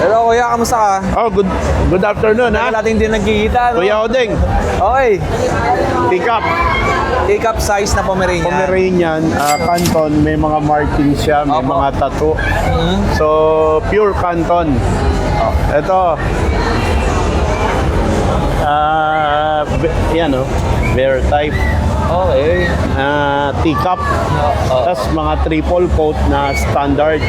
Hello kuya, kamusta ka? Oh, good afternoon, ha? Tagal natin din nagkikita, no? Kuya Odeng, Okay. pick up. Take-up size na Pomeranian. Pomeranian, Canton, may mga markings siya, may Opo. mga tattoo. So, pure Canton. Ito. Yan, oh. Bear type. Okay. Teacup. Tapos mga triple coat na standard.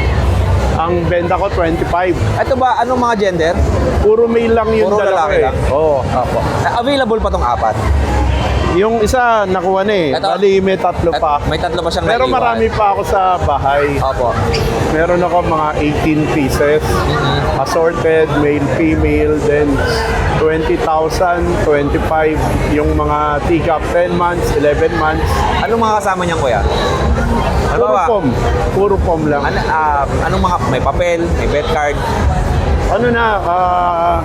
Ang benta ko 25. Ito ba, anong mga gender? Puro male lang yung Puro dala ko lalaki eh. lang? Oo. Opo. Available pa tong apat? Yung isa nakuha na eh. Ito? Bali may tatlo pa. May tatlo pa siyang Pero naiwan. marami pa ako sa bahay. Opo. Meron ako mga 18 pieces. Assorted, male, female, then 20,000, 25 yung mga teacup, 10 months, 11 months. Anong mga kasama niyan kuya? Ano Puro ba? pom. Puro pom lang. Anong mga, may papel, may bet card? Ano na,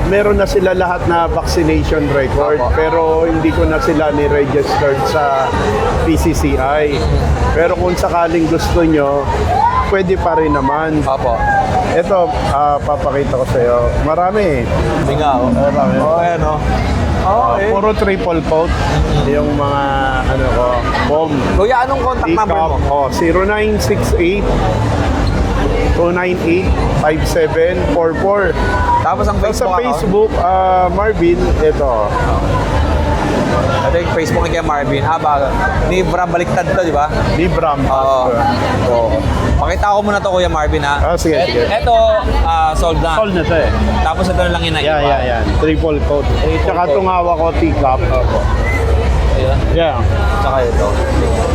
meron na sila lahat na vaccination record. Opo. Pero hindi ko na sila ni-registered sa PCCI. Pero kung sakaling gusto nyo, pwede pa rin naman. Opo. Ito, papakita ko sa'yo. Marami. Hindi nga, oh. Marami. Ayan, oh. Okay. Puro triple coat. Yung mga, ano ko, bomb. Kuya, anong contact number mo? Oh, 0968 298-5744. Tapos ang Sa Facebook account? Facebook, Marvin, ito. Ito yung Facebook ni Kuya Marvin. Ni Bram baliktad to, di ba? Libram. Oo. Pakita ko muna to Kuya Marvin, ha? Sige, sige. Ito, sold na. Sold na to eh. Tapos ito na lang yung naiwan. Yan. Triple coat. Tsaka coat. tungawa ko, teacup. Opo. Ayan. Yeah. Tsaka ito.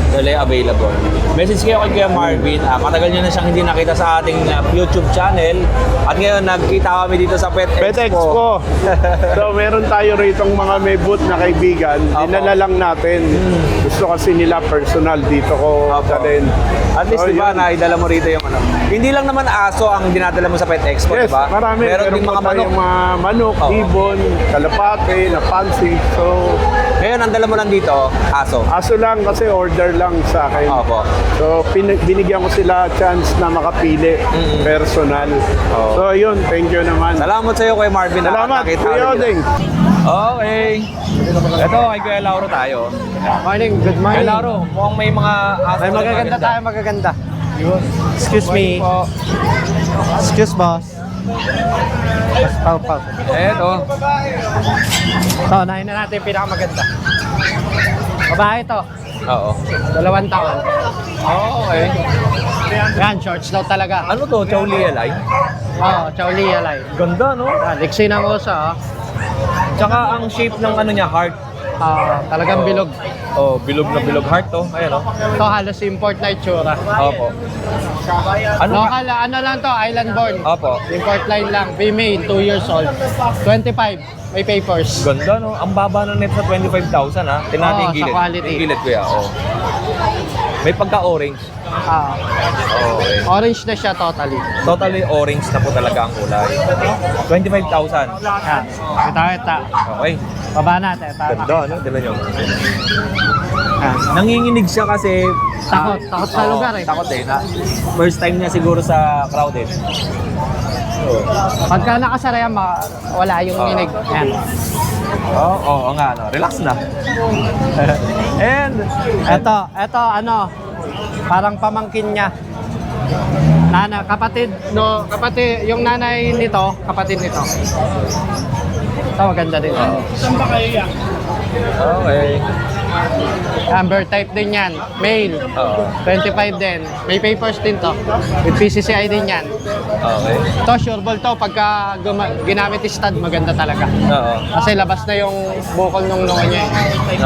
Dali available. Message kayo kay Kuya Marvin. Matagal nyo na siyang hindi nakita sa ating YouTube channel. At ngayon, nagkita kami dito sa Pet Pet Expo. So, meron tayo ritong mga may booth na kaibigan. Opo. Dinala lang natin. Gusto kasi nila personal dito ko Opo. dalhin. At least, So, di ba, yun. naidala mo rito yung ano. Hindi lang naman aso ang dinadala mo sa Pet Expo, Yes, di ba? marami. Meron din mga pa manok. tayong mga manok, Oo. ibon, kalapate, napansi. So, Ngayon, ang dala mo lang dito, aso. aso lang kasi order lang sa akin. Opo. So, binigyan ko sila chance na makapili personal. So, yun. Thank you naman. Salamat sa iyo, Kuya Marvin. Salamat, Nakita Kuya kami Odeng. dito. Okay. Ito, kay Kuya Lauro tayo. Morning, good Kuya morning. Lauro, mukhang may mga aso. May na magaganda maganda. tayo, magaganda. Excuse me. Po. Excuse boss. Pau. Ito. Ito, nahin na natin yung pinakamaganda. Babae ito, Oo. 2 taon. Okay. Yan, shorts daw talaga. Ano to? Chow Lialay? Chow Lialay. Ganda, no? Yan, liksi ng uso, Tsaka ang shape ng ano niya, heart. talagang bilog. Oh, bilog na bilog heart to. Ayan, oh. Ito halos import na itsura. Opo. Ano ka? Local, ano lang to, island born. Opo. Import line lang, female, 2 years old. 25, may papers. Ganda, no? Ang baba na net sa 25,000, ha? Tingnan natin yung Oo, sa gilid. quality. Yung gilid, kuya. Oh. May pagka-orange. Okay. Orange na siya totally. Totally orange na po talaga ang kulay. 25,000. Yan, ito. Okay. Baba natin. Ganda, ano? Tignan nyo. Yan. Nanginginig siya kasi... Takot sa lugar eh. Takot eh. First time niya siguro sa crowded. Pagka nakasara yan, wala yung nginig. Yan. Oo nga, no? Relax na. And... Ito, ano, parang pamangkin niya. Kapatid, yung nanay nito, kapatid nito. Ito, maganda din. Okay. Amber type din yan. Male. Oo. 25 din. May papers din to. With PCCI din yan. Okay. Ito, sureball to. Pagka ginamit yung stud, maganda talaga. Oo. Kasi labas na yung bukol nung noo niya.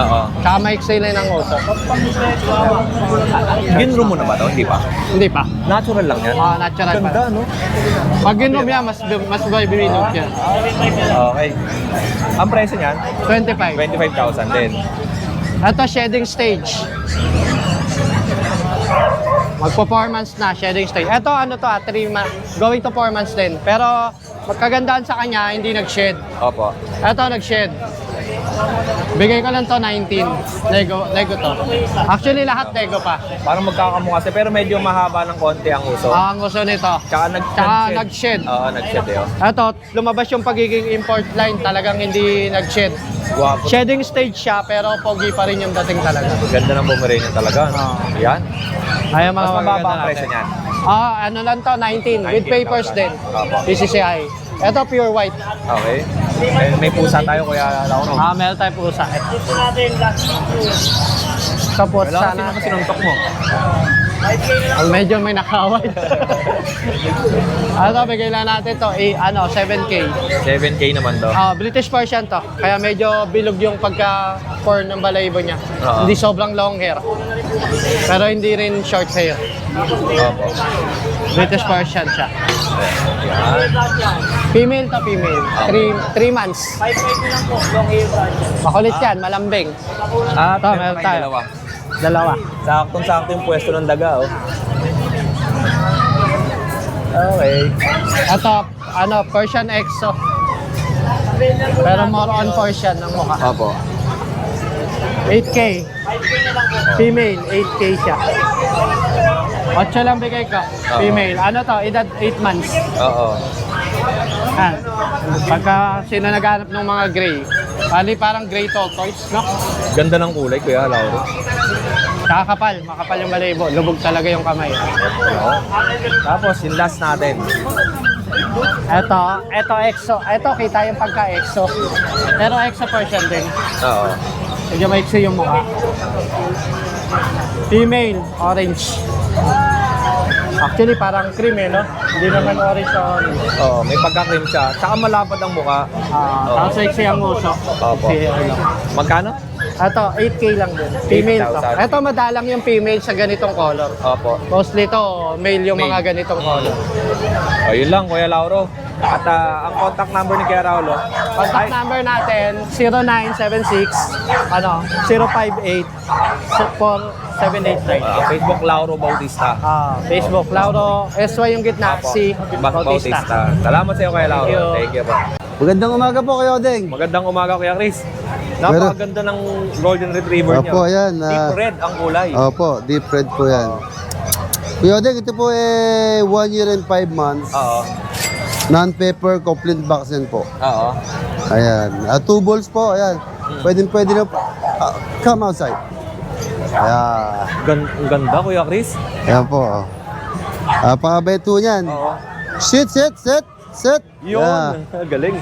Oo. Tsaka maiksi lang ng uso. Ginroom mo na ba ito? Hindi pa? Hindi pa. Natural lang yan? Natural pa. Ganda, no? Pag ginom yan, mas bibinom yan. Okay. Ang presyo niyan? 25. 25,000 din. Ito, shedding stage. Mag-performance na, shedding stage. Ito, 3 months. Going to 4 months din. Pero, magkagandaan sa kanya, hindi nag-shed. Opo. Ito, nag-shed. Bigay ko lang to 19. Lego to. Actually, lahat Lego pa. Parang magkakamukha kasi, pero medyo mahaba ng konti ang uso. Ang gusto nito. Tsaka nag-shed. Oo, nag-shed eh. Oh. Ito, lumabas yung pagiging import line. Talagang hindi nag-shed. Guwapo. Shedding stage siya, pero pogi pa rin yung dating talaga. Ganda ng Pomeranian talaga. No? Yan. Ayan, Mas mga mababa magaganda ang presyo natin. niyan. Ano lang to, 19. With 19,000. papers din. Opo. PCCI. Ito, pure white. Okay. May pusa tayo, Kuya Lauro. Meron tayo pusa. Tapos Wala kasi sana. naman sinuntok mo. Medyo may nakaway. Bigay lang natin to, 7K. 7K naman daw. British Persian to. Kaya medyo bilog yung pagka-core ng balayibo niya. Oo. Hindi sobrang long hair. Pero hindi rin short hair. Opo. British Persian siya. Yan. Female to female. 3 months. Makulit yan, malambing. At Ito, meron meron tayong tayo. dalawa. Dalawa. Saktong-sakto yung pwesto ng daga, oh. Okay. Ito, Persian EXO. Pero more on Persian ng mukha. Opo. 8K. Female, 8K siya. 8 lang bigay ko. Female. Edad 8 months. Oo. Yan. Pagka sino naghanap ng mga gray. Parang gray tortoise, no? Ganda ng kulay, Kuya Lauro. Kakapal, makapal yung balayibo. Lubog talaga yung kamay. Oo. Tapos, yung last natin. Ito EXO. Ito, kita yung pagka-EXO. Pero EXO Persian din. Oo. Medyo maiksi yung mukha. Female, orange. Actually, parang cream no? Hindi naman orange sa orange. Oo, may pagka-cream siya. Tsaka malapad ang mukha. Tapos maiksi ang uso. Opo. Magkano? Ito, 8K lang din. Female to. 8,000. Ito, madalang yung female sa ganitong color. Opo. Mostly to, male yung Male. mga ganitong color. O, yun lang, Kuya Lauro. At ang contact number ni Kuya Raulo. Contact number natin, 0976 058 4789. Facebook Lauro Bautista. Facebook, Lauro, SY yung gitna, Opo. si Bautista. Bautista. Salamat sa iyo, Kuya Lauro. Thank you. Thank you po. Magandang umaga po kayo, Deng. Magandang umaga, Kuya Chris. Napakaganda ng Golden Retriever niyo. Opo, yan. Deep red ang kulay. Opo, deep red po yan. Kuya Deng, ito po 1 year and 5 months. Oo. Non-paper, complete vaccine po. Oo. Ayan. 2 balls po, ayan. Pwede na po. Come outside. Ayan. Ang ganda, Kuya Chris. Ayan po. Pangabay 2 niyan. Oo. Sit. Yun. Ayan. Galing.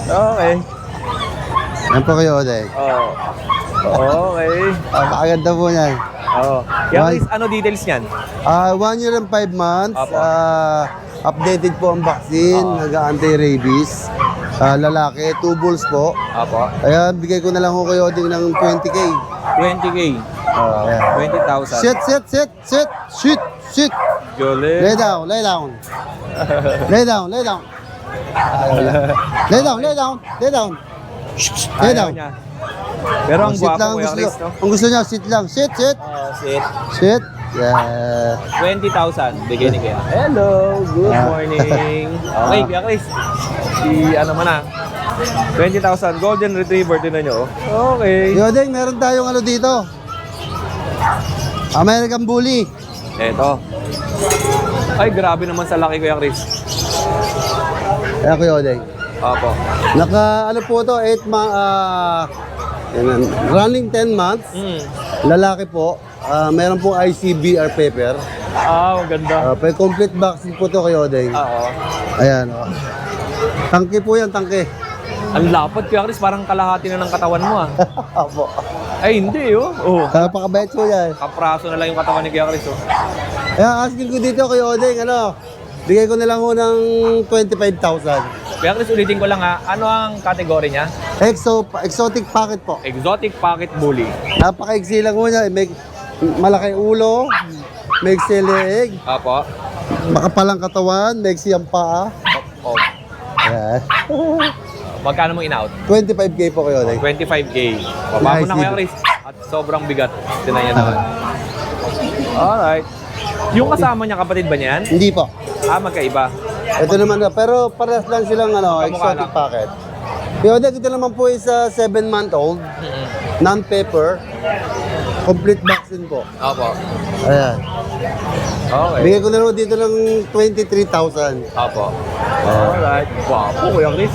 Okay. Ayan po kayo, Deng. Oo. Okay. Pakaganda po niyan. Oo. Kuya Chris, ano details niyan? 1 year and 5 months. Apo. Updated po ang vaccine. Nag-anti-rabies. Lalaki, 2 balls po. Apo. Ayan, bigay ko na lang ko kayo Deng ng 20K. 20K. Ayan. 20,000. Sit. Galing. Lay down. Lay down. Lay down. Ayaw niya. Pero ang Sit gwapo, lang, Kuya gusto, Chris, no? ang gusto niya, sit lang. Sit. Sit. Yeah. 20,000 bigay ni Kuya. Hello, good morning. Okay, Kuya Chris. Ano man 20,000 Golden Retriever, tinan nyo. Okay. Yodeng, meron tayong dito. American Bully. Eto. Ay, grabe naman sa laki, Kuya Chris. Ayan ko Yodeng. Opo. Po to, 8 running 10 months. Lalaki po. Meron pong ICBR paper. Ang ganda. Complete vaccine po to kay Yodeng. Oo. Ayan. Tangke po yan, tangke. Ang lapad, Kuya Chris. Parang kalahati na ng katawan mo, Opo. Ay, hindi, oh. Napakabait po yan. Kapraso na lang yung katawan ni Kuya Chris, oh. Kaya asking ko dito kay Yodeng, bigay ko na lang ho ng 25,000. Kuya Chris, ulitin ko lang ano ang kategory niya? Exotic packet po. Exotic Pocket Bully. Napaka-iksi lang ho niya. May malaki ulo, may iksi leeg, Opo. makapalang katawan, may iksi ang paa. Oh. Ayan. Magkano mo in-out? 25K po kayo, Deng. 25K. Baba mo na, Kuya Chris. At sobrang bigat. Tinan niya naman. Alright. Yung kasama niya, kapatid ba niyan? Hindi po. Magkaiba. Ito naman, pero parehas lang silang exotic lang. packet. Kuya Odeng, ito naman po is 7-month-old, non-pepper, complete vaccine po. Opo. Ayan. Okay. Bigay ko na lang dito ng 23,000. Opo. Alright. Wapo, Kuya Chris.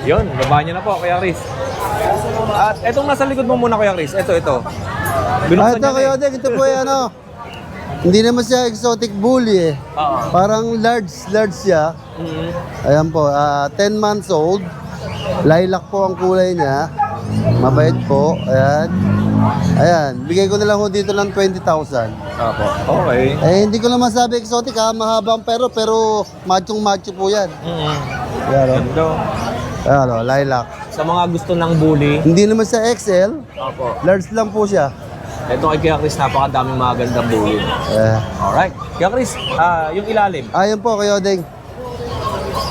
Yun, baba niyo na po, Kuya Chris. At etong nasa likod mo muna, Kuya Chris. Ito. Binuksan Ito niya na Kuya eh. Odeng, ito po ay hindi naman siya exotic bully eh. Oo. Parang large siya. Mhm. Ayan po, 10 months old. Lilac po ang kulay niya. Mabait po. Ayan, bigay ko na lang ho dito ng 20,000. Opo. Okay. Eh, hindi ko naman sabi exotic ha, mahabang pero machong-macho po yan. Mhm. Yan o. Ganda. Ayan o, lilac. Sa mga gusto ng bully. Hindi naman siya XL, Opo. large lang po siya. Ito kay Kuya Chris, napakadaming mga gandang bully. Alright. Kuya Chris, yung ilalim. Ayan po, Kuya Odeng.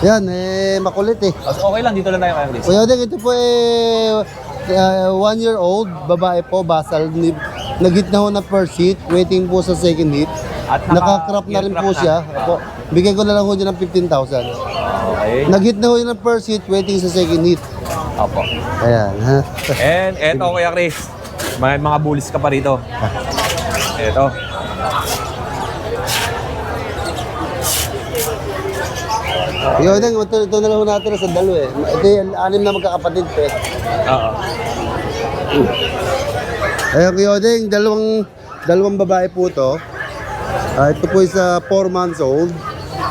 Yan, makulit eh. Okay lang, dito lang tayo, Kuya Chris. Kuya Odeng, ito po 1-year-old, babae po, basal. Nag-hit na ho na first hit, waiting po sa second hit. At Naka-crop na rin po siya. Opo. Bigyan ko na lang ho dyan ng 15,000. Okay. Nag-hit na ho yun ng first hit, waiting sa second hit. Opo. Ayan. Ha? And eto, Kuya Chris. May mga bullies ka pa rito. Eto. Kuya Odeng, ito na lang ho natin sa dalo eh. Ito yung 6 na magkakapatid po eh. Oo. Ayan, Kuya Odeng, dalawang babae po to. Ito po is 4 months old.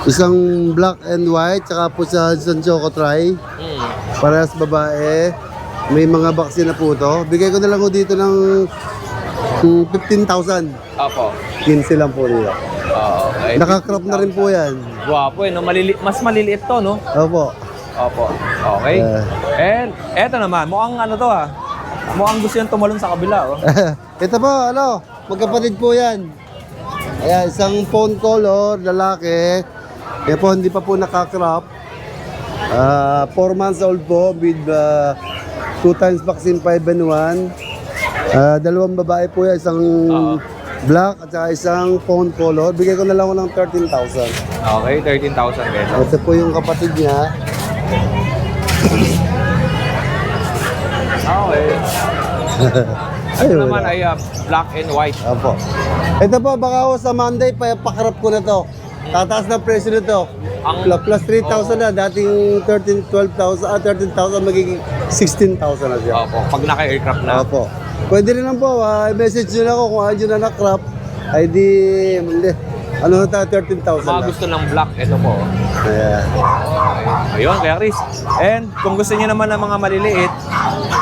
Isang black and white, tsaka po sa isang choco try. Parehas babae. May mga vaccine na po to. Bigay ko na lang ho dito ng 15,000. Opo. 15 lang po nila. Okay. Naka-crop na rin po yan. Guwapo no? Mas maliliit to, no? Opo. Opo. Okay. And eto naman, mukhang ano to ha. Mukhang gusto yung tumalon sa kabila, oh. Ito po, magkapatid po yan. Ayan, isang phone color, lalaki. Yan po, hindi pa po naka-crop. 4 months old po with 2 times vaccine 5 and 1. Dalawang babae po yan, isang black at saka isang phone color. Bigay ko na lang ng 13,000. Okay, 13,000 pesos. Ito po yung kapatid niya. Okay. Ito Ayun, naman ay black and white. Opo. Ito po, baka ako sa Monday, pakrap ko na to. Tataas na presyo nito. Plus 3,000 na, dating 12,000, 13,000, magiging 16,000 na siya. Opo, pag naka-aircraft na. Opo. Pwede rin lang po, i-message nyo na ako kung ayaw nyo na na-crop, ay di, ano na tayo, 13,000 Mga na. gusto ng black, ito po. Ayan. Ayun, Kuya Chris. And kung gusto niyo naman ng mga maliliit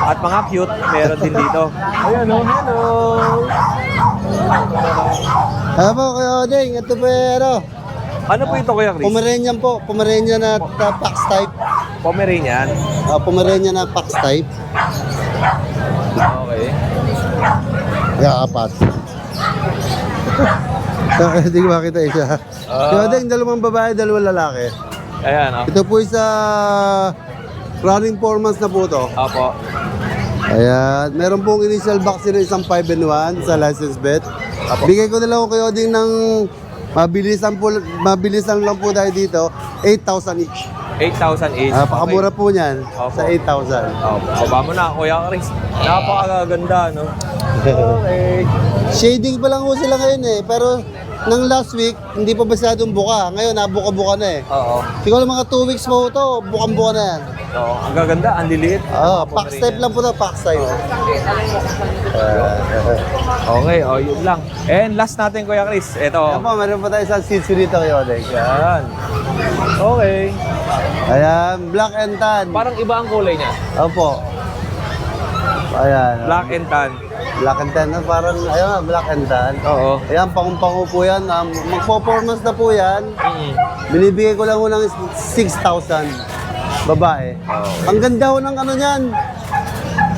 at mga cute, meron din dito. Ayan, oh, hello! Ano po, Kuya Odeng, ito po Ano po ito, Kuya Chris? Pomeranian po, Pomeranian na Pax type. Pomeranian. Pomeranian na Pax type. Okay. Yeah, apat. Hindi ko makita isa. Kuya Odeng, dalawang babae, dalawang lalaki. Ayan, oh. Ito po isa running 4 months na po to. Opo. Ayan, meron pong initial vaccine na isang 5 and 1 sa license bet. Bigay ko na lang ko kayo din ng mabilisan lang po tayo dito, 8,000 each. 8,000 each. Pakamura po niyan Opo. sa 8,000. Opo. Baba mo na, Kuya Chris. Napakaganda, no? Okay. Shading pa lang po sila ngayon eh, pero nang last week, hindi pa masyadong buka. Ngayon, nabuka-buka na eh. Oo. Siguro mga 2 weeks po ito, bukang-buka na yan. Oo. Ang gaganda, ang liliit. Pax type lang po na, Pax type. Okay, yun lang. And last natin, Kuya Chris. Ito. Ayan po, meron pa tayo isang Shih Tzu dito kayo, Odeng. Yan. Okay. Ayan, black and tan. Parang iba ang kulay niya. Opo. Ayan. Black and tan. Black and tan na parang, ayun, black and tan. Oo. Ayan, pang-pango po yan. Mag-performance na po yan. Binibigay ko lang ho ng 6,000. Babae. Ang ganda ho ng ano niyan.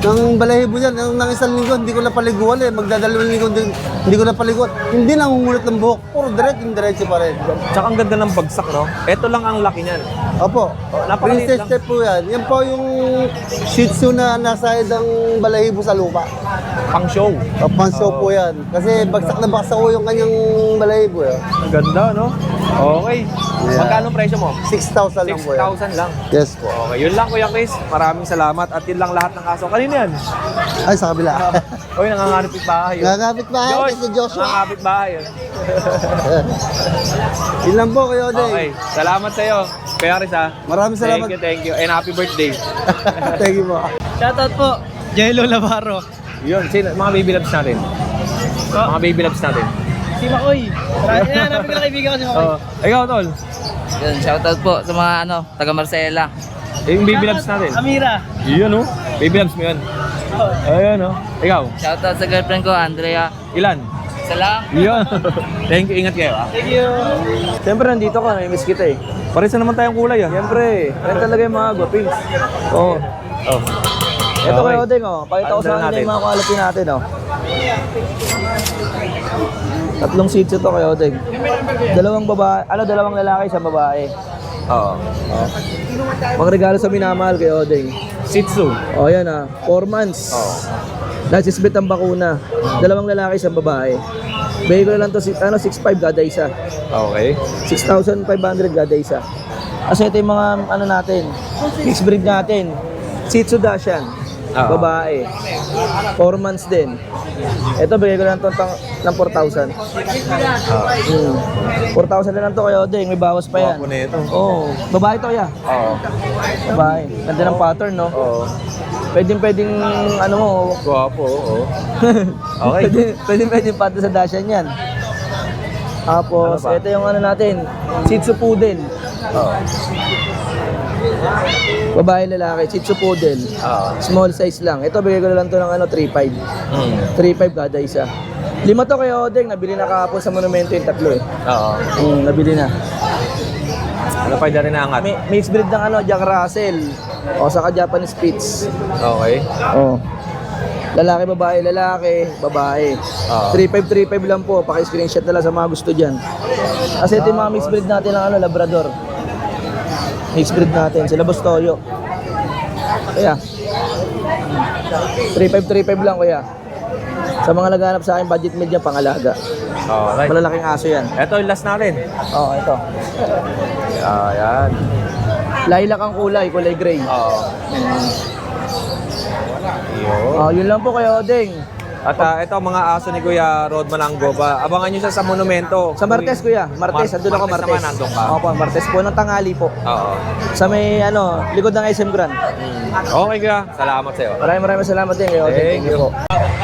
Ng balahibo niyan. Ng isang linggo, hindi ko napaliguan eh. Magdadalawang linggo din. Hindi ko napalikot. Hindi nangungulit ng buhok. Puro diretso pa rin. Tsaka ang ganda ng bagsak, no? Ito lang ang laki niyan. Opo. napakaliit Princess lang. step po yan. Yan po yung Shih Tzu na nasa idang balahibo sa lupa. Pang show. O, panso po yan. Kasi bagsak na bagsak po yung kanyang balahibo. Ang ganda, no? Okay. Yeah. Magkano ang presyo mo? 6,000 lang po yan. 6,000 lang. Yes po. Okay, yun lang Kuya Chris. Maraming salamat at yun lang lahat ng kaso. Kanina yan. Ay, sa kabila. Oy, nanganganapit bahay. yun. Gagapit ba kayo kay si Joshua? Nanganganapit bahay. yun. Yun lang po kayo, Oday. Okay. Salamat sa'yo. Kuya Chris, ha? Maraming salamat. Thank you. And happy birthday. Thank you po. Shoutout po, Jello Navarro. Yun, sino? Mga baby loves natin. Mga baby loves natin. Si Makoy. Hanapin ko na kaibigan ko si Makoy. Oh, ikaw, Tol. Yun, shoutout po sa mga taga Marcela. Yung baby loves natin. Amira. Yun, oh. Baby loves mo yun. Ayun, oh. Ikaw, Shoutout sa girlfriend ko, Andrea. ilan? Isa lang. Yun. Thank you, ingat kayo, ah. Thank you. Siyempre, nandito ka, namimiss kita eh. Pares na naman tayong kulay, ah. Siyempre, yan talaga yung mga guwapings. Oo. Oh. Ito Okay. kayo, Odeng, oh. Pakita ko Ano sa kanila natin? yung mga quality natin, oh. Tatlong Shih Tzu to kayo, Odeng. Dalawang lalaki, isang babae. Oo. Pangregalo sa minamahal kayo, Odeng. Shih Tzu. Oh, yan ah. 4 months. Oo. Nasisbit ang bakuna. Dalawang lalaki, isang babae. Bigay ko na lang to, 6,500 kada isa. Okay. 6,500 kada isa. Kasi ito yung mga, natin, mixed breed natin. Shih Tzu Dachshund. Oo. Babae. 4 months din. Ito, bigay ko lang to ng 4,000. 4,000 na lang to kayo, Odeng. May bawas pa yan. Guwapo na ito. Oo. Babae to, ya. Oo. Babae. Ganda ng pattern, no? Oo. Pwedeng, ano mo, Guwapo, oo. Okay. pwedeng pato sa Dachshund yan. Tapos, Ano pa? ito yung natin, Shih Tzu Poodle. Oo. Babae lalaki, Shih Tzu Poodle. Oo. Small size lang. Ito, bigay ko na lang to ng 3,500. Mm. 3,500 kada isa. 5 to kayo, Odeng. Nabili na kahapon sa monumento yung 3 eh. Oo. Nabili na. Ano pa dyan na angat? Mixed breed ng Jack Russell. O, saka Japanese Spitz. Okay. Oh. Lalaki, babae, babae. Oo. 3,535 lang po. Paki-screenshot na lang sa mga gusto dyan. Kasi ito yung mga mixed breed natin ng Labrador. Mixed breed natin. Sila Bostoyo. Kaya. 3,535 lang, kuya. Sa mga naghanap sa akin, budget media, pangalaga. Okay. Malalaking aso yan. Ito yung last natin. Oo, ito. Ayan. Lilac ang kulay gray. Oo. Yun. Oh, yun lang po kayo, Odeng. At ito ang mga aso ni Kuya Rodman Anggoba. Abangan nyo siya sa monumento. Sa Martes, kuya. Martes, andun ako Martes. naman, nandun ka. Opo, Martes po, ng tanghali po. Oo. Sa may, likod ng SM Grand. Okay Kuya, salamat sa'yo. Maraming salamat din kayo, Odeng. Thank you po.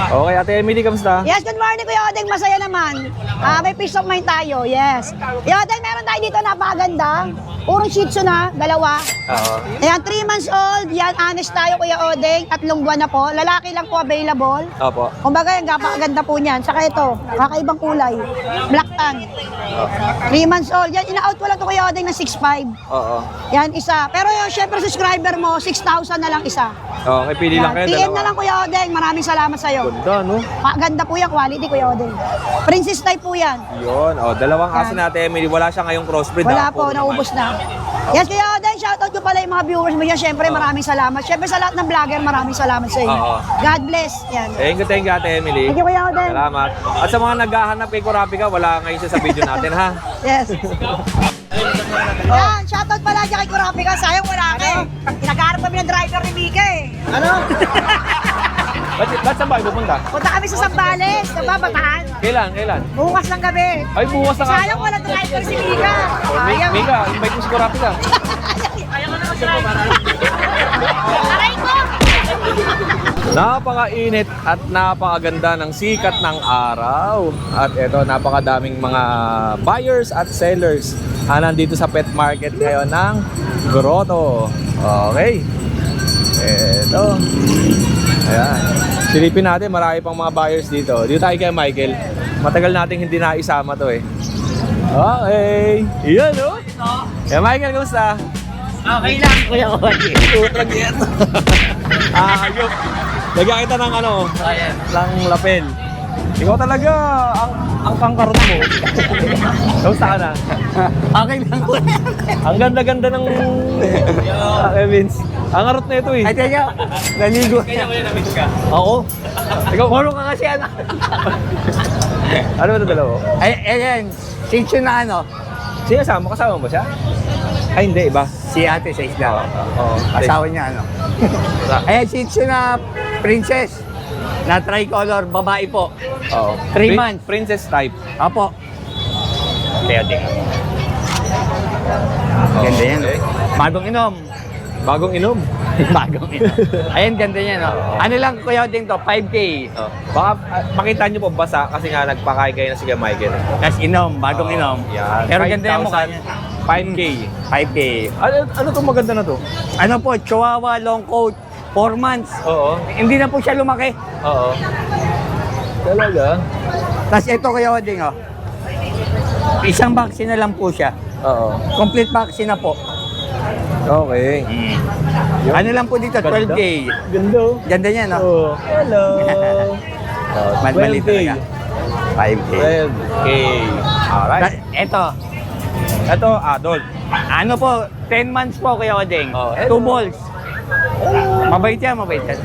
Okay, Ate Emily, kamusta? Yes, good morning Kuya Odeng. Masaya naman. May peace of mind tayo. Yes. Kuya Odeng, meron tayo dito napakaganda. Puro Shih Tzu na, dalawa. Oo. Ayan, 3 months old. Yan, honest tayo Kuya Odeng. 3 buwan na po. Lalaki lang po available. Opo. Kumbaga, yung napakaganda po niyan. Saka ito, kakaibang kulay. Black tan. 3 months old. Yan, ina-out ko lang to Kuya Odeng na 6,500. Oo. Yan, isa. Pero yung syempre subscriber mo, 6,000 na lang isa. Okay, pili lang Yan, kayo. PM na lang Kuya Odeng. Maraming salamat sa'yo. Ganda, no? Ganda po yan, quality Kuya Odeng. Princess type po yan. Yun. Oh, dalawang aso Yan. natin, Emily. Wala siya ngayong crossbreed. Wala ah. po, Puro naubos naman. na. Yes, Kuya Odeng, shoutout ko pala yung mga viewers mo yan. Siyempre, maraming salamat. Siyempre, sa lahat ng vlogger, maraming salamat sa inyo. Oo. God bless. Yan. Thank you, Ate Emily. Thank you, Kuya Odeng. Salamat. At sa mga naghahanap kay Kurapika, wala ngayon siya sa video natin, ha? Yes. Yan, shoutout pala dyan kay Kurapika. Sayang wala ka eh. Nag-aarap kami ng driver ni Mika eh. Ano? Ba't saan ba kayo pupunta? Punta kami sa Sambales, diba, Bataan? Kailan? Bukas ng gabi. Ay, bukas na nga. Sayang wala driver si Mika. Sayang. Mika, invite mo si Kurapika. Aray ko! Napakainit at napakaganda ng sikat ng araw. At eto, napakadaming mga buyers at sellers nandito sa pet market ngayon ng Grotto. Okay. Eto. Ayan. Silipin natin, marami pang mga buyers dito. Dito tayo kay Michael. Matagal nating hindi naisama to eh. Okay. Iyan oh. Yeah, Michael, kamusta? Okay lang, Kuya Oji. Utrag yan. Ayok. Lagyan kita ng ng lapel. Ikaw talaga, ang pangkarot mo. Kamusta ka na? Okay lang po. Ang ganda-ganda ng Evans. Ang karot na ito eh. Ay, teka. Naligo. Oo. Ikaw, puro ka kasi ano. Ano ba ito dalawa? Ay, ayan. Chicho na ano. Sino kasama? Kasama mo ba siya? Ay, hindi. Iba. Si ate sa isla. Oo. Asawa niya ano. Ayan, Chicho na princess. Na tricolor, babae po. Oo. 3 months. Princess type. Apo. Kaya din. Ganda yan. Okay. Bagong inom. Bagong inom. Bagong inom. Ayan, ganda yan. No? Ano lang kuya din to? 5K. Oh. Baka makita nyo po basa kasi nga nagpakain kayo na si Kuya Michael. Tapos inom, bagong inom. Yan. Pero ganda yung mukha niya. 5K. 5K. Ano tong maganda na to? Ano po, Chihuahua long coat, 4 months. Oo. Hindi na po siya lumaki. Oo. Talaga? Tapos ito kuya Wading, oh. Isang vaccine na lang po siya. Oo. Complete vaccine na po. Okay. Ano lang po dito, 12K. Ganda. Ganda niya, no? Oh. Hello. Mali talaga. 5K. 12K. Alright. Ito, Ito, adult. ano po, 10 months po kuya Wading. Oh, 2 balls. Mabait yan, mabait yan.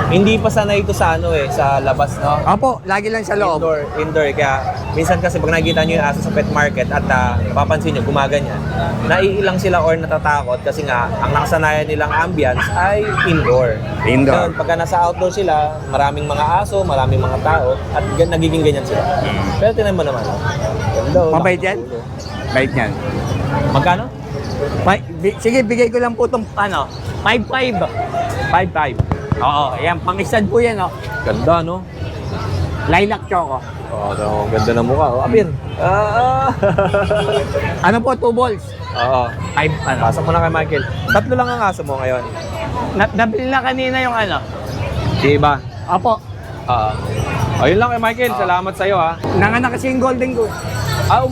Hindi pa sanay ito sa ano eh, sa labas, no? Opo, lagi lang sa loob. Indoor. Kaya minsan kasi pag nakikita nyo yung aso sa pet market at papansin nyo, gumaganyan, naiilang sila or natatakot kasi nga ang nakasanayan nilang ambience ay indoor. Indoor. Ngayon, pagka nasa outdoor sila, maraming mga aso, maraming mga tao, at nagiging ganyan sila. Pero tinan mo naman, oh. Ganda, oh. Mabait yan? Bait yan. Magkano? Sige, bigay ko lang po itong ano, 5-5. 5-5. Oo, ayan, pang-stud po yan, oh. Ganda, no? Lilac choco. Oh, ganda ng mukha. Oh, Apir. Ano po, 2 balls. Oo. 5, ano. Pasok mo na kay Michael. Tatlo lang ang aso mo ngayon. Nabili na kanina yung ano. Si iba. Opo, Oo. Ayun lang kay Michael. Salamat sa'yo, ha. nanganak kasi yung golden ko.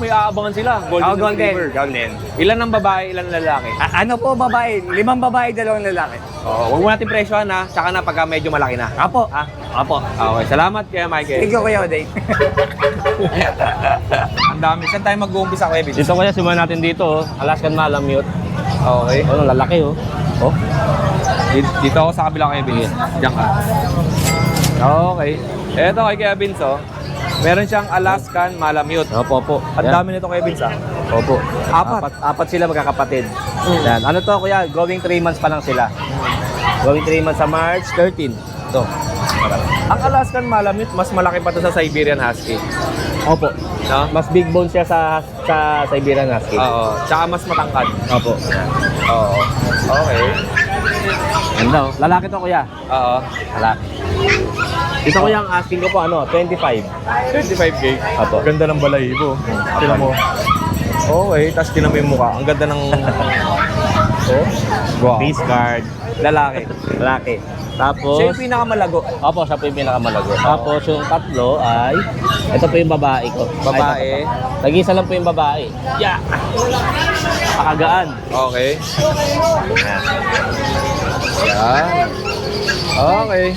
May aabangan sila. Golden Retriever. Golden. Ilan ang babae, ilan ang lalaki? Ano po, babae? 5 babae, 2 lalaki. Huwag mo natin presyohan, ha. Tsaka na pagka medyo malaki na. Apo. Ha? Apo. Okay, salamat kaya Michael. Thank you, Kuya Oday. Ang dami. Saan tayo mag-uumpisa, Kevin? Dito kaya simulan natin dito, oh. Alaskan Malamute. Okay. Oh, lalaki oh. Oh. Dito ako sa kabilang Kevin. Diyan ka. Okay. Eto kay Kevin, so. Meron siyang Alaskan Malamute. Opo, opo. Ang Yan. dami nito, Kevin, sa. Opo. Apat. Apat sila magkakapatid. Yan. Ano to kuya? Going 3 months pa lang sila. Going 3 months sa March 13. Ito. Ang Alaskan Malamute, mas malaki pa to sa Siberian Husky. Opo. No? Mas big bone siya sa Siberian Husky. Oo. Tsaka mas matangkad. Opo. Oo. Okay. Ganda oh. Lalaki to kuya. Oo. Lalaki. Dito kuya ang asking ko po ano, 25. 25K. Opo. Ganda ng balahibo. Tinan mo. Okay, tapos tinan mo yung mukha. Ang ganda ng... Oh. Wow. Face guard. Lalaki. Lalaki. Tapos, Siya yung pinakamalago. opo, siya po yung pinakamalago. Tapos yung tatlo ay, ito po yung babae ko. Babae. Nag-isa lang po yung babae. Yeah! Pakagaan. Okay. Yan. Okay.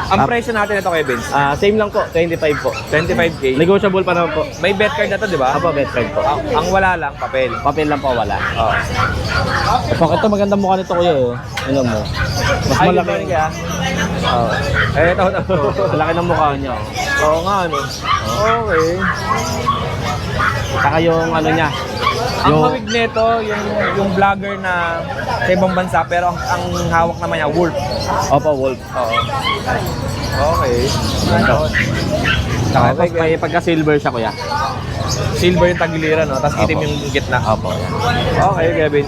Ang presyo natin ito, Kevin, Same lang po, 25 po. 25K. Negotiable pa naman po. May bet card na to, di ba? Apo, bet card po. Ang wala lang, papel. Papel lang po wala. Oh. Ito magandang mukha nito kuya oh. Ano mo? Mas Ay, malaki. yun kaya? Oh. Ito. Laki ng mukha niya oh. Oo nga, ano. Okay. Saka yung ano niya. Ang hawig nito, yung vlogger na sa ibang bansa, pero ang hawak naman niya, wolf. Opo, wolf. Oo. Okay. Tapos may pagka-silver siya kuya. Silver yung tagiliran, no? Tapos itim Opo. yung gitna. Opo. Okay, Kevin.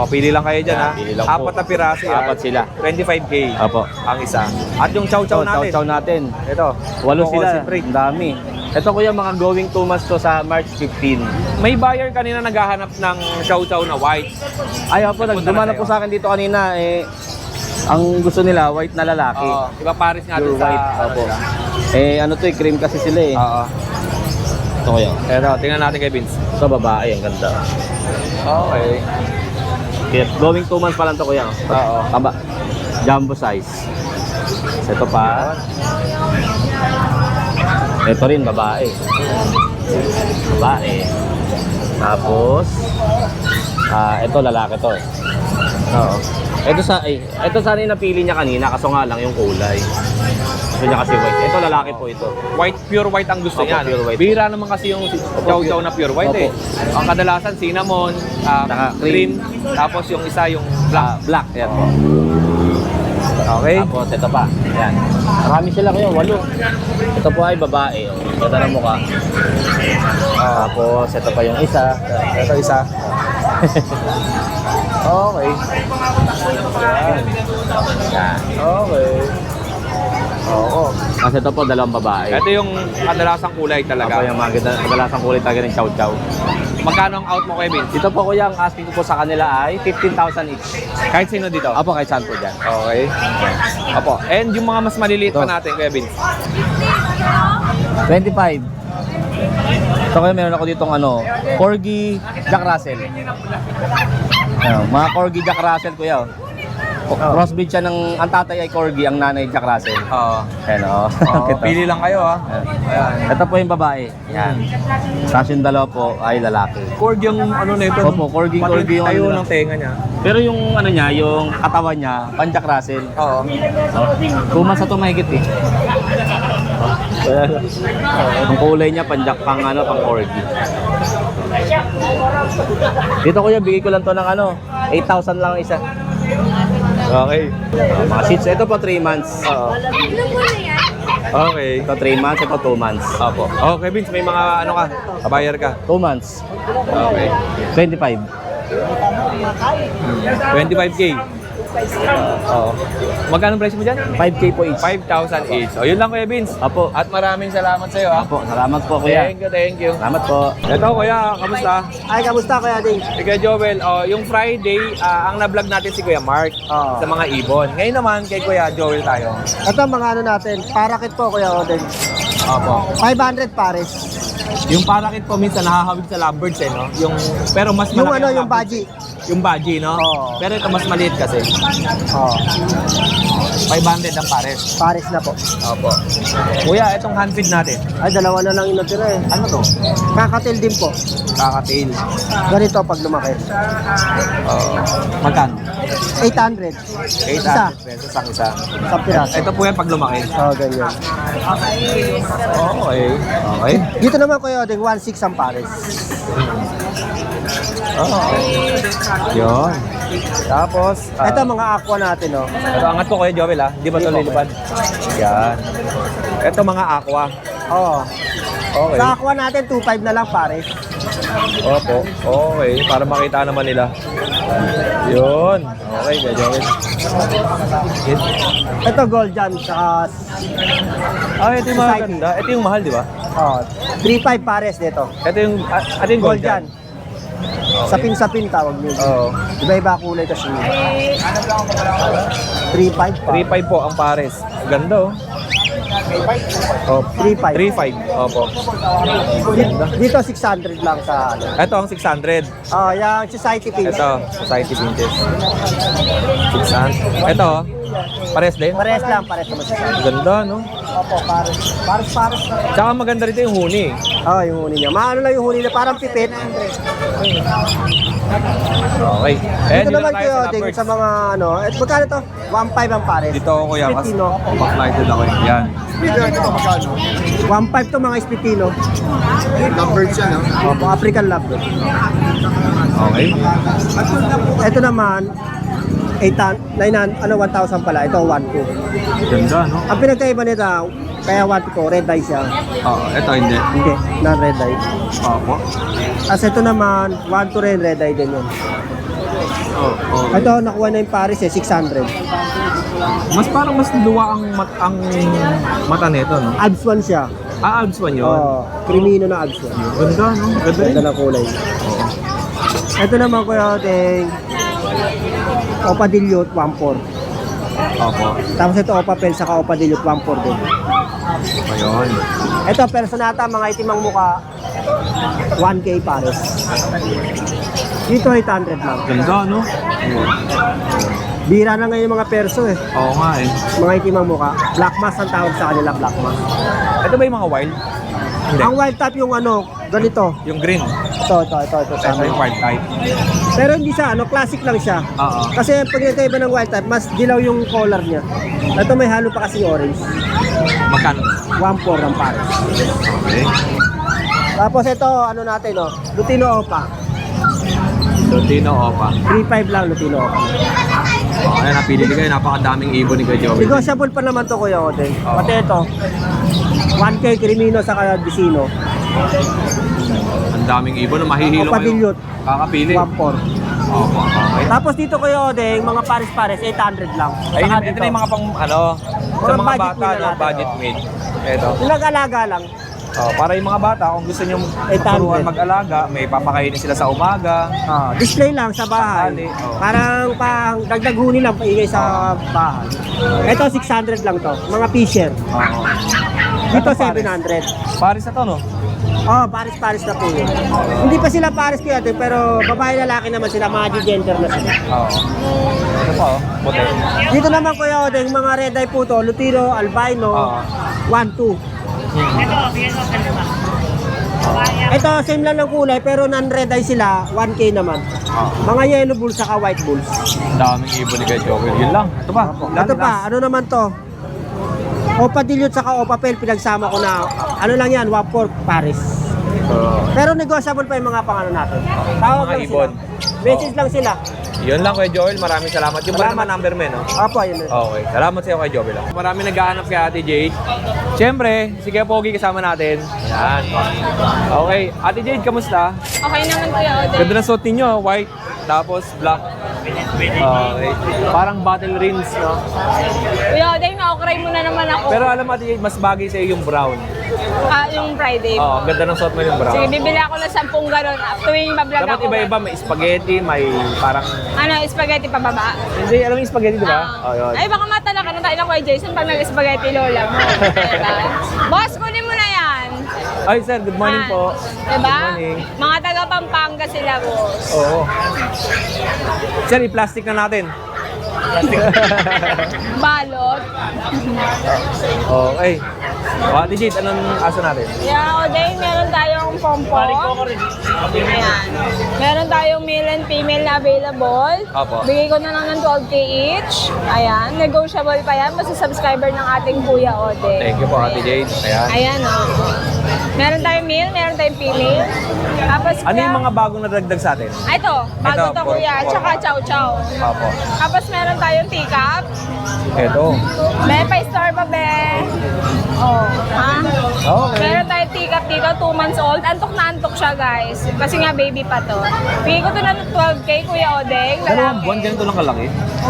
Pili lang kayo dyan, ha? Pili lang po. Apat na piraso yan. Apat sila. 25K Opo. ang isa. At yung chow-chow natin. Chow natin. Ito. 8 sila. Concentrate. Ang dami. Ito kuya mga going 2 months to sa March 15. May buyer kanina naghahanap ng chow-chow na white. Ay, opo, nagdumana po sa akin dito kanina ang gusto nila white na lalaki. Oo. Iba pares nga Pure dun sa... white. Opo. Ano to cream kasi sila eh. Oo. Ito kuya. Ito, tingnan natin kay Vince. Ito babae, ang ganda. Okay. Kaya, going 2 months pa lang to kuya. Oo. Taba. Jumbo size. Ito pa. Ito rin, babae. Babae. Tapos, ito lalaki to eh. Oo. Ito sana yung napili niya kanina, kaso nga lang yung kulay. Gusto niya kasi white. Ito lalaki po ito. White, pure white ang gusto Opo, niya. pure white. Bihira naman kasi yung chow-chow na pure white Opo. eh. Ang kadalasan cinnamon, Saka cream, tapos yung isa yung black. Black, yan po. Okay. Tapos ito pa. Yan. Marami sila kayo, 8. Ito po ay babae. Oh. Ganda ng mukha. Tapos ito pa yung isa. Ito isa. Okay. Yan. Okay. Oo. Kasi ito po, 2 babae. Ito yung kadalasang kulay Ito talaga. yung mga kadalasang kulay talaga ng chow-chow. Magkano ang out mo, Kevin? Dito po kuya, ang asking ko po sa kanila ay 15,000 each. Kahit sino dito? Apo, kahit saan po dyan. Okay. Opo. And yung mga mas maliliit pa natin, Kevin? 25. Ito kaya meron ako ditong Corgi Jack Russell. Mga Corgi Jack Russell kuya. Crossbreed siya ng, ang tatay ay Corgi, ang nanay Jack Russell. Oo. Ayan o. Pili lang kayo ha. Ayan. Ito po yung babae. Yan. Tapos yung 2 po ay lalaki. Corgi yung ano na ito. Opo, Corgi yung tayo ano ng tenga niya. Pero yung niya, yung katawan niya, pan Jack Russell. Oo. 2 months na ito mahigit eh. Ang kulay niya, pang Corgi. Dito kuya, bigay ko lang to ng 8,000 lang ang isa. Okay. Mga sheets, ito po 3 months. Oo. Okay. Ito 3 months, ito 2 months. Opo. Oh, Kevin, may mga ano ka? Buyer ka? 2 months. Okay. 25. 25K. Oo. Magkano price mo dyan? 5K po each. 5,000 each. O, yun lang, Kuya Vince. Apo. At maraming salamat sa'yo, ha? Apo, salamat po kuya. Thank you. Salamat po. Ito, Kuya, kamusta? Ay, kamusta Kuya Ding? Si Kuya Joel, yung Friday, ang na-vlog natin si Kuya Mark sa mga ibon. Ngayon naman, kay Kuya Joel tayo. Ito mga natin, parakit po Kuya Odeng. Opo. 500 pares. Yung parakit po minsan nakahawig sa lovebirds no? Pero mas Yung malaki ang yung lovebirds. Yung baji, no? Oo. Pero ito mas maliit kasi. Oh, 500 ang pares. pares na po. Opo. Kuya, itong hand feed natin. Ay, 2 na lang inatira eh. Ano to? Kakatil din po. Kakatail. Ganito pag lumaki. Magkano? 800. 800 pesos ang isa. Sa piraso. Ito po yan pag lumaki. Oh, ganyan. Okay. Okay. Dito naman Kuya Odeng, 1.6 ang pares. Yun. Tapos, Ito mga aqua natin, oh. ito angat ko Kuya Joel, ha? Hindi ba ito Hindi po. lilipad? Yan. Ito mga aqua. Oo. Okay. Sa aqua natin, 2.5 na lang pares. Opo. Okay. Para makita naman nila. Yun. Okay, Kuya Joel. Ito gold dyan, saka Ito yung mga ganda. Ito yung mahal, di ba? 3.5 pares dito. Ito yung Gold gold dyan. Sapin-sapin tawag nyo. Oo. Iba-iba kulay kasi. 3.5 pa. 3.5 po ang pares. Ganda, oh. Oh, 3.5. 3.5. Opo. Dito 600 lang sa ano. Ito ang 600. Oh, yung society pin. Ito, Society Vintage. 600. Ito, oh. Pares din. Pares lang, pares naman siya. Ganda, no? Opo, pares. Pares na. Tsaka maganda rito yung huni. Oh, yung huni niya. Maano lang yung huni niya, parang pipit. Okay. Dito naman kayo, Ding, sa mga ano. At magkano to? 1.5 ang pares. Dito ako kuya, kasi Spitino. backlighted ako. Yan. 1.5 to mga Spitino. Lovebirds yan, no? Opo, African lovebird. Okay. Ito naman, 1,000 pala. Ito, 1.2. Ganda, no? Ang pinagkaiba nito, kaya 1.2, red eye siya. Oo, ito hindi. Hindi, non-red eye. Opo. As ito naman, 1.2 rin, red eye din yun. Okay. Ito, nakuha na yung pares 600. Mas luwa ang mata nito, no? Alps 1 siya. Alps 1 yun. Oo, krimino na Alps 1. Ganda, no? Ganda rin. Ganda na kulay. Ito naman kuya ating Opa Dilute 1.4. Opo. Tapos ito Opa Pel saka Opa Dilute 1.4 din. Ayun. Ito personata mga itimang muka 1K pares. Dito 800 lang. Ganda, no? Bira na ngayon yung mga perso eh. Oo nga, eh. Mga itimang muka. Black mass ang tawag sa kanila, black mass. Ito ba yung mga wild? Hindi. Ang wild type yung ano, ganito. Yung green. Ito sa Ito amin. yung wild type. Pero hindi siya, ano, classic lang siya. Oo. Kasi pag nagkaiba ng wild type, mas dilaw yung color niya. Ito may halo pa kasi orange. Magkano? 1.4 ang pares. Okay. Tapos ito, ano natin, no? Lutino Opa. Lutino Opa. 3.5 lang Lutino Opa. Ayan, napili kayo. Napakadaming ibon ni Kuya Joey. Negotiable pa naman to, Kuya Ote. Oo. Pati ito, 1K Crimino sa Bisino. Ang daming ibon na mahihilo Opa Dilute. Kakapili. 1.4. Opo, okay. Tapos dito, Kuya Ote, yung mga pares-pares, 800 lang. Ayun, Saka ito dito, na yung mga pang, ano, sa Mga mga budget bata, meal no, natin, budget meal. Ito. yung nag-alaga lang. Oh, para yung mga bata, kung gusto nyo 800. turuan mag-alaga, may papakainin sila sa umaga. Display lang sa bahay. Sakali, oo. Parang pang dagdag huni lang paingay sa bahay. Ito 600 lang to, mga fisher. Oo. Dito Ito, pares. 700. Paris na to, no? Oh, pares-pares na po yun. Hindi pa sila pares kuya ate, pero babae lalaki naman sila, mga gender na sila. Oo. Ito pa, oh. Puti. Dito naman kuya ate, yung mga red eye po to, Lutino, Albino, Oo. 1-2. Ito, same lang ng kulay, pero non-red eye sila, 1K naman. Oo. Mga yellow bulls saka white bulls. Ang daming ibon ni Kuya Joey. Yun lang. Ito pa. Ito pa, ano naman to? Opa Dilute saka Opa Pel, pinagsama ko na, ano lang yan, 1-4 Paris. Pero negotiable pa yung mga pangano natin. Tawag Mga lang ibon. sila. Message lang sila. Yun lang Kuya Joel. Maraming salamat. Yung ba naman number mo, no? Apo, yun. Okay. Salamat sa'yo Kuya Joel. Maraming naghahanap kay Ate Jade. Siyempre, si Kuya Pogi kasama natin. Yan. Okay. Ate Jade, kamusta? Okay naman Kuya Oden. Ganda ng suot ninyo. White, tapos black. Okay. Parang battle rings, no? Kuya Oden, na-okray mo na naman ako. Pero alam mo, Ate Jade, mas bagay sa'yo yung brown. Yung Friday. Oo, ganda ng suot mo yung brown. Sige, bibili ako ng 10 galon tuwing bablog Dapat ako. iba-iba. May spaghetti, may parang... Ano, spaghetti pababa? Hindi, alam mo yung spaghetti, di ba? Oh, yun. Ay, baka matala ka na tayo ng Kuya Jason pag nag-spaghetti lola mo. Boss, kunin mo na yan. Ay, sir, good morning po. Diba? Good morning. Mga taga Pampanga sila, boss. Oo. Sir, i-plastic na natin. Balot. Okay. Ate Jade, anong aso natin? Yeah, Oden, meron tayong pompon. Ayan. Meron tayong male and female na available. Opo. Bigay ko na lang ng 12K each. Ayan. Negotiable pa yan. Basta subscriber ng ating Kuya Oden. Thank you po, Ate Jade. Ayan. Ayan, o. Meron tayong male, meron tayong female. Tapos, Ano yung mga bagong nadagdag sa atin? Ito, bago Ito, to kuya. Tsaka chow-chow. Opo. Tapos meron tayong teacup. Ito. May pa-store pa, be. Oh, ha? Okay. Meron tayong teacup dito, 2 months old. Antok na antok siya, guys. Kasi nga, baby pa to. Bigay ko to ng 12K, Kuya Odeng. Dalawang buwan, ganito lang kalaki.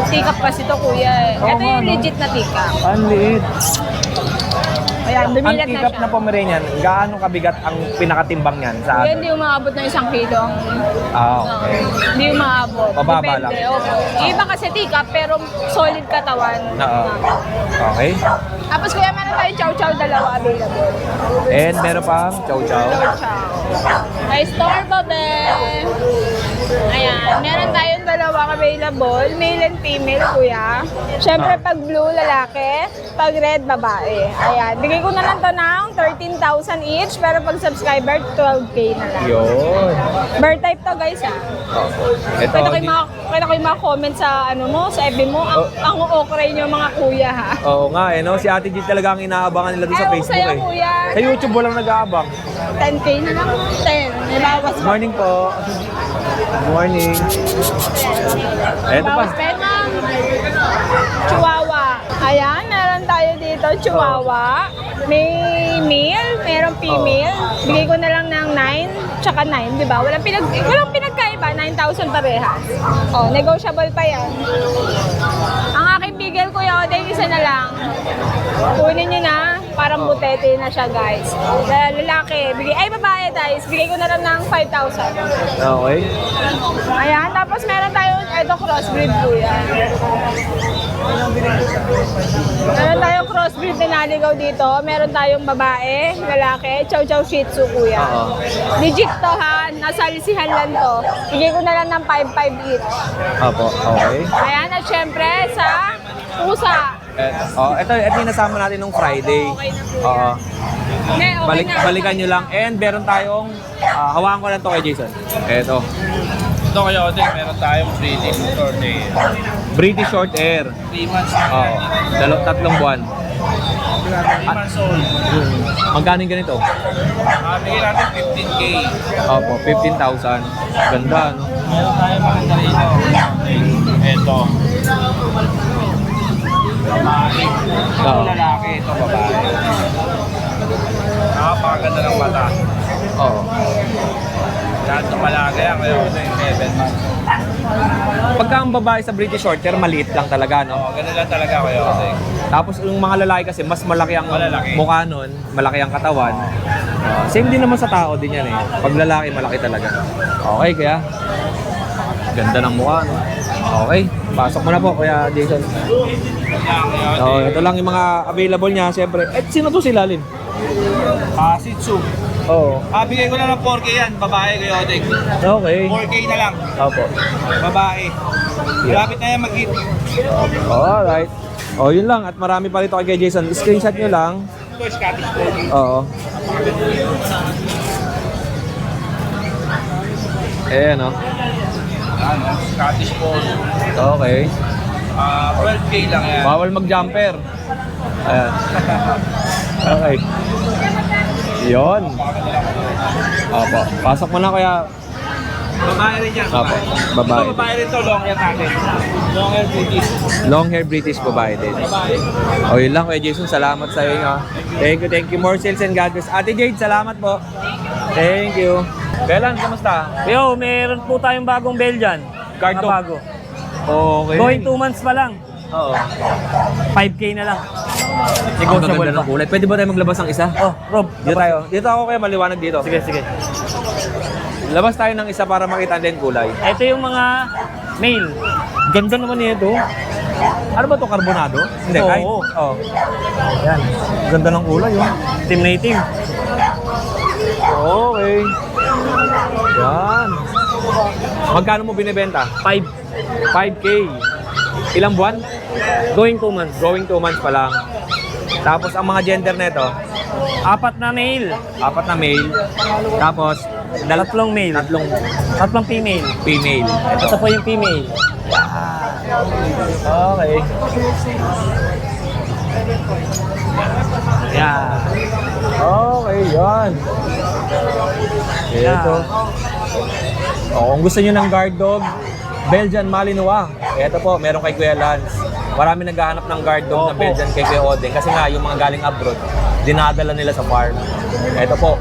Teacup kasi to, kuya. Oo Ito nga, yung no? legit na teacup. Ang liit. Ayan, Ang dumilat na tikap siya. na Pomeranian, gaano kabigat ang pinakatimbang niyan sa Kuya, atin? hindi umaabot ng 1 kilo. Okay. Hindi umaabot. Pababa Depende, lang. opo. Yung iba kasi teacup, pero solid katawan. Oo. Okay. Tapos kuya, meron tayong chow-chow dalawa available. And meron pang chow-chow. Chow. Ay, store pa, be. Ayan, meron tayong dalawang available, male and female, kuya. Siyempre, pag blue, lalaki. Pag red, babae. Ayan, bigay ko na lang to ng 13,000 each, pero pag subscriber, 12K na lang. Yun. Bird type to, guys, ha. Ito, Kita ko yung mga comment sa ano mo, sa FB mo. Ang okray nyo, mga kuya, ha. Oo nga eh, no? Si Ate Jade talaga ang inaabangan nila doon sa Ewan ko Facebook sa'yo, eh. kuya. Sa YouTube walang nag-aabang. 10K na lang. 10. May bawas Good pa. morning po. Good morning. Eto pa. Bawas pa yun, ma'am. Chihuahua. Ayan, meron tayo dito, Chihuahua. May male, merong female. Bigay ko na lang ng 9, tsaka 9, di ba? Walang pinagkaiba, 9,000 parehas. Oh, negotiable pa yan. Ang aking bigel, Kuya Oden, isa na lang. Kunin nyo na, parang butete na siya, guys. Lalaki, babae, guys. Bigay ko na lang ng 5,000. Okay. Ayan, tapos meron tayong ito crossbreed kuya. Meron tayong crossbreed na naligaw dito. Meron tayong babae, lalaki, chow chow shih tzu kuya. Legit to ha, nasa lisihan lang to. Bigay ko na lang ng 5,500 each. Opo, okay. Ayan, at syempre sa pusa. Ito yung nasama natin nung Friday. Oo. Okay, okay na. Balikan nyo lang. And meron tayong, hawakan ko lang to kay Jason. Ito. Ito kayo, Odeng, meron tayong British short hair. British Short Hair. 3 months Oo. 3 buwan. 3 months old. Magkano yung ganito? Bigyan natin 15K. Opo, 15,000. Ganda, no? Meron tayong maganda rito. Ito. Babae. Ito Oo. lalaki, ito babae. Napakaganda ng mata. Oo. Lahat ng malaki yan kayo, Odeng, 7 months. Pagka ang babae sa British Short Hair, maliit lang talaga, no? Oo, ganun lang talaga kayo, Odeng. Tapos yung mga lalaki kasi, mas malaki ang Malalaki. mukha nun, malaki ang katawan. Same din naman sa tao din yan eh. Pag lalaki, malaki talaga. Okay, kaya ganda ng mukha, no? Okay, pasok mo na po, Kuya Jason. Ito lang yung mga available niya, siyempre. Sino to si Lalin? Shih Tzu. Oo. Bigay ko na ng 4K yan, babae kayo, Odeng. Okay. 4K na lang, Opo. babae. Malapit na yan mag-hit. Alright. Yun lang. At marami pa rito kay Jason. Screenshot nyo lang. Ito, Scottish Fold. Oo. Ayan, o. Ano, Scottish Fold. Okay. 12K lang yan. Bawal mag-jumper. Ayan. Okay. Yun. Opo. Pasok mo na kaya. Babae rin yan. Opo. Babae. Ito, babae rin to, long hair natin. Long hair British. Long hair British babae din. Babae. Yun lang Kuya Jason. Salamat sa iyo. Ha. Thank you. More sales and God bless. Ate Jade, salamat po. Thank you. Belan, kamusta? Yo, meron po tayong bagong Belgian. Guard Na dog. bago. Okay. Going 2 months pa lang. Oo. 5K na lang. Ang Negotiable gaganda pa. ng kulay. Pwede ba tayo maglabas ng isa? Oh, Rob. Dito tayo. Dito ako kaya maliwanag dito. Sige, sige. Labas tayo ng isa para makita din kulay. Ito yung mga male. Ganda naman nito. Ano ba to Carbonado? Hindi, Oo. kahit. Oh. Yan. Ganda ng kulay, oh. Team native. Okay. Yan. Magkano mo binibenta? 5K. Ilang buwan? Going 2 months. Going 2 months pa lang. Tapos ang mga gender nito, 4 na male. 4 na male. Tapos 3 male. 3 female. female. Ito po yung female. Okay. Yan. Okay, yan. Ito. Kung gusto nyo ng guard dog, Belgian Malinois. Ito po, meron kay Kuya Lance. Marami naghahanap ng guard dog na Belgian kay Kuya Odeng. Kasi nga, yung mga galing abroad, dinadala nila sa farm. Ito po.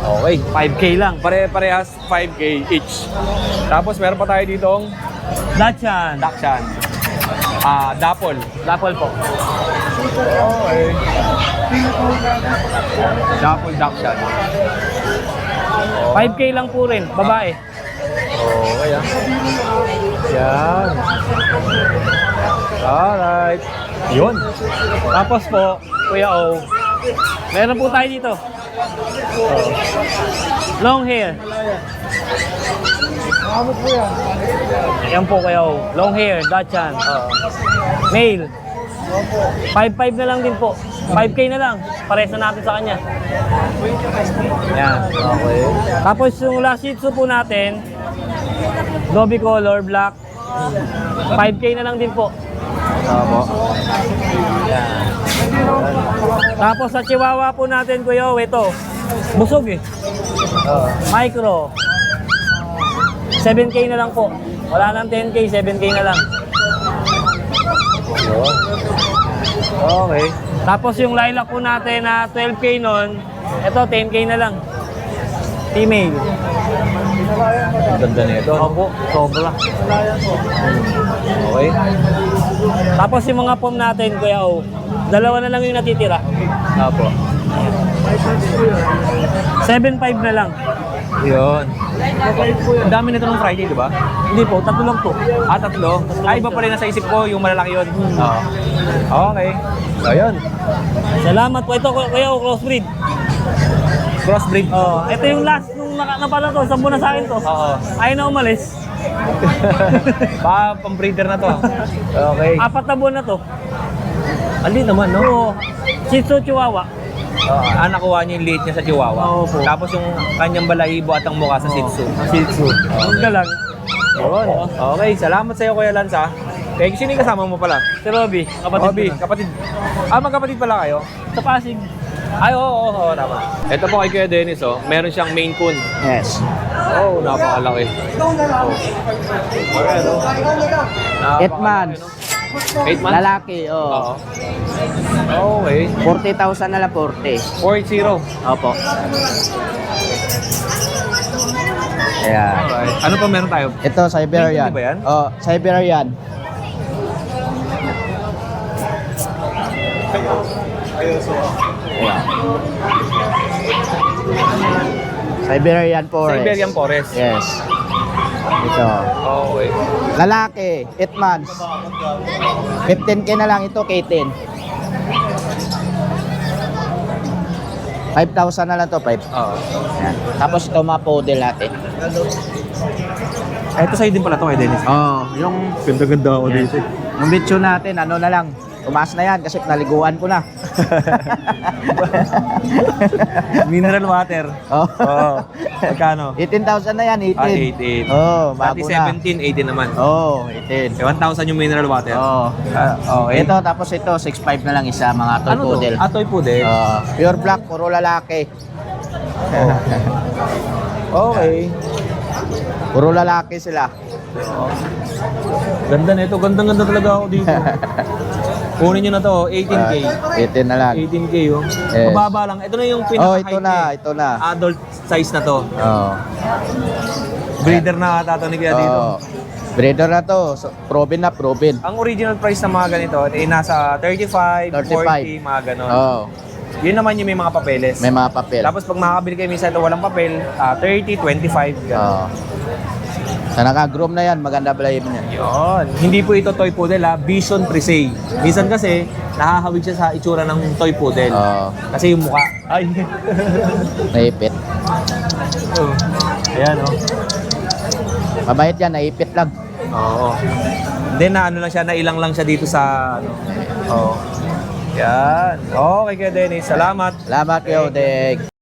Okay. 5K lang. Pare-parehas 5K each. Tapos meron pa tayo ditong Dachshund. Dachshund. Dapol. Dapol po. Okay. Dapol Dachshund. 5K lang po rin. Babae. Okay, Yan. Alright. Yun. Tapos po, Kuya O, meron po tayo dito. Long hair. Yan po Kuya O. Long hair, Dachshund. Male. 5'5 na lang din po. 5K na lang. Pares na natin sa kanya. Yan. Okay. Tapos yung last Shih Tzu po natin, Dobby color, black. 5K na lang din po. Tama. Yan. Tapos sa Chihuahua po natin, Kuya, ito. Busog eh. Micro. 7K na lang po. Wala nang 10K, 7K na lang. Okay. Tapos yung lilac po natin na 12K nun, ito 10K na lang. Female. Ganda nito. Opo, sobra. Okay. Tapos yung mga pom natin, Kuya O, 2 na lang yung natitira. Apo. 7.5 na lang. Yun. Ang dami nito nung Friday, di ba? Hindi po, 3 lang po. 3. Iba pala nasa isip ko, yung malalaki yun. Oo. Okay. Ayun. Salamat po. Ito, Kuya O, crossbreed. Crossbreed. Oh, ito yung last nung napala to, 10 na sa akin to. Oo. Ayaw na umalis. Baka pang-breeder na to. Okay. 4 na buwan na to. Ali naman, no? Oo. Shih Tzu Chihuahua. Nakuha niya yung liit niya sa Chihuahua. Oo po. Tapos yung kanyang balahibo at ang mukha sa Shih Tzu. Shih Tzu. Ang galang. Yun. Okay, salamat sa'yo Kuya Lance ha. Kaya sino yung kasama mo pala? Si Robby, kapatid Robby, ko na. kapatid. Magkapatid pala kayo? Sa Pasig. Ay, oo, tama. Ito po kay Kuya Dennis, oh. Meron siyang Maine Coon. Yes. Oh, napakalaki. Oh. 8 months. 8 months? Lalaki, Oo. Okay. 40,000 na lang, 40. 4-0. Opo. Ayan. Alright. Ano pa meron tayo? Ito, Siberian. Hindi ba yan? Oh, Siberian. Ayan. Siberian Forest. Siberian Forest. Yes. Ito. Okay. Lalaki, 8 months. 15K na lang ito, K10. 5,000 na lang to, 5. Oo. Ayan. Tapos ito mga poodle natin. Ito sa'yo din pala to kay Dennis. Yung Ganda-ganda ako dito. yung bitso natin, ano na lang, tumaas na yan kasi naliguan ko na. Mineral water. Oh. Oo. Magkano? 18,000 na yan, 18. 8. Oh, Dati bago na. 17, 18 naman. Oh, 18. 1,000 yung mineral water. Oh. Okay. Ito, tapos ito, 6,500 na lang isa, mga toy Ano to? poodle. Toy poodle. Pure black, puro lalaki. Okay. Puro lalaki sila. Ganda na ito. Gandang-ganda talaga ako dito. Kunin nyo na to, 18K. 18 na lang. 18K, oh. Yes. Mababa lang. Ito na yung Oh, pinaka-height ito na, ito na. Adult size na to. Oh. Breeder na ata to ni Kuya dito. Oh. Breeder na to. So, proven na, proven. Ang original price ng mga ganito ay nasa 35, 40, 35. mga ganon. Oh. Yun naman yung may mga papeles. May mga papel. Tapos pag makakabili kayo minsan na walang papel, 30, 25, ganon. Oh. Sa naka-groom na yan, maganda pala yun yan. Yun. Hindi po ito toy poodle Bison Frise. Minsan kasi, nakahawig siya sa itsura ng toy poodle. Oh. Kasi yung mukha. Ay. Naipit. Oh. Ayan, oh. Mabait yan, naipit lang. Oo. Then na ano lang siya, nailang lang siya dito sa ano. Oo. Yan. Okay, Kuya Dennis. Salamat. Salamat kayo, Deg.